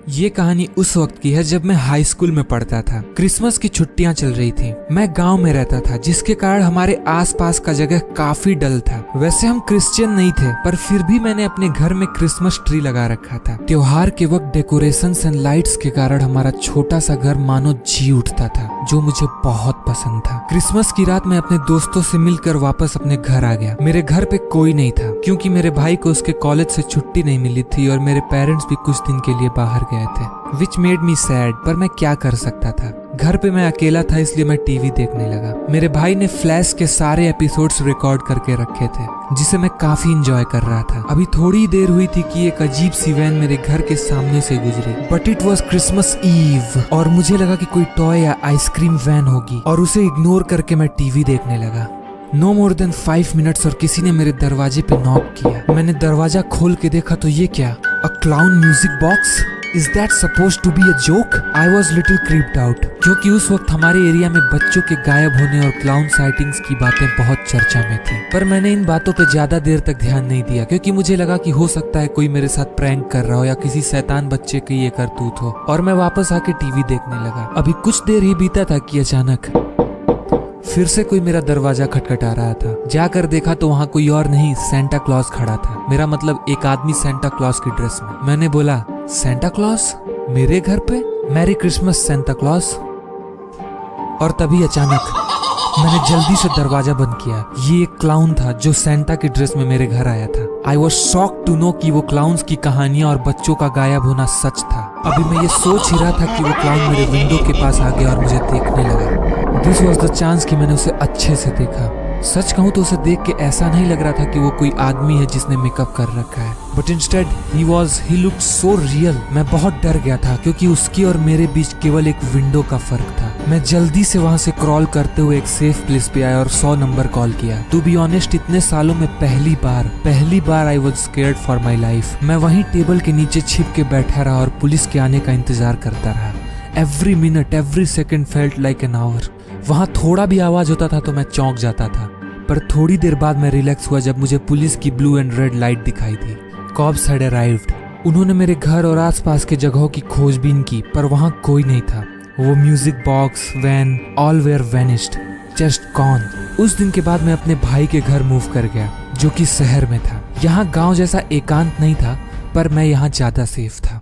ये कहानी उस वक्त की है जब मैं हाई स्कूल में पढ़ता था। क्रिसमस की छुट्टियां चल रही थी। मैं गांव में रहता था, जिसके कारण हमारे आसपास का जगह काफी डल था। वैसे हम क्रिश्चियन नहीं थे, पर फिर भी मैंने अपने घर में क्रिसमस ट्री लगा रखा था। त्योहार के वक्त डेकोरेशंस एंड लाइट्स के कारण हमारा छोटा सा घर मानो जी उठता था, जो मुझे बहुत पसंद था। क्रिसमस की रात मैं अपने दोस्तों से मिलकर वापस अपने घर आ गया। मेरे घर पे कोई नहीं था, क्योंकि मेरे भाई को उसके कॉलेज से छुट्टी नहीं मिली थी और मेरे पेरेंट्स भी कुछ दिन के लिए बाहर गए थे, विच मेड मी सैड। पर मैं क्या कर सकता था। घर पे मैं अकेला था, इसलिए मैं टीवी देखने लगा। मेरे भाई ने फ्लैश के सारे एपिसोड्स रिकॉर्ड करके रखे थे, जिसे मैं काफी इंजॉय कर रहा था। अभी थोड़ी देर हुई थी कि एक अजीब सी वैन मेरे घर के सामने से गुजरी, but it was Christmas Eve और मुझे लगा कि कोई टॉय या आइसक्रीम वैन होगी, और उसे इग्नोर करके मैं टीवी देखने लगा। नो मोर देन 5 मिनट्स और किसी ने मेरे दरवाजे पे नॉक किया। मैंने दरवाजा खोल के देखा तो ये क्या, a clown music box? Is that supposed to be a joke? I was little creeped out, क्योंकि उस वक्त हमारे एरिया में बच्चों के गायब होने और क्लाउन साइटिंग्स की बातें बहुत चर्चा में थी। पर मैंने इन बातों पे ज्यादा देर तक ध्यान नहीं दिया, क्योंकि मुझे लगा कि हो सकता है कोई मेरे साथ प्रैंक कर रहा हो या किसी शैतान बच्चे की ये करतूत हो, और मैं वापस आके टीवी देखने लगा। अभी कुछ देर ही बीता था कि अचानक फिर से कोई मेरा दरवाजा खटखटा रहा था। जाकर देखा तो वहाँ कोई और नहीं, सेंटा क्लॉज खड़ा था। मेरा मतलब एक आदमी सेंटा क्लॉज की ड्रेस में। मैंने बोला, सेंटा क्लॉज मेरे घर पे? Merry Christmas Santa Claus. और तभी अचानक मैंने जल्दी से दरवाजा बंद किया। ये एक क्लाउन था जो सेंटा की ड्रेस में मेरे घर आया था। I was shocked to know कि वो क्लाउन्स की कहानियां और बच्चों का गायब होना सच था। अभी मैं ये सोच ही रहा था कि वो क्लाउन मेरे विंडो के पास आ गया और मुझे देखने लगा। दिस वॉज द चांस कि मैंने उसे अच्छे से देखा। सच कहूँ तो उसे देख के ऐसा नहीं लग रहा था कि वो कोई आदमी है जिसने मेकअप कर रखा है, but instead he looked so real. मैं बहुत डर गया था, क्योंकि उसकी और मेरे बीच केवल एक विंडो का फर्क था। मैं जल्दी से वहां से क्रॉल करते हुए एक सेफ प्लेस पे आया और 100 नंबर कॉल किया। टू बी ऑनेस्ट, इतने सालों में पहली बार I was scared for my life. मैं वहीं टेबल के नीचे छिप के बैठा रहा और पुलिस के आने का इंतजार करता रहा। Every minute, every second felt like an hour. वहां थोड़ा भी आवाज होता था तो मैं चौंक जाता था, पर थोड़ी देर बाद मैं रिलैक्स हुआ जब मुझे पुलिस की ब्लू एंड रेड लाइट दिखाई दी। Cops had arrived. उन्होंने मेरे घर और आसपास के जगहों की खोजबीन की, पर वहां कोई नहीं था। वो music box, van, all where vanished, just gone. उस दिन के बाद मैं अपने भाई के घर मूव कर गया, जो कि शहर में था। यहाँ गांव जैसा एकांत नहीं था, पर मैं यहाँ ज्यादा सेफ था।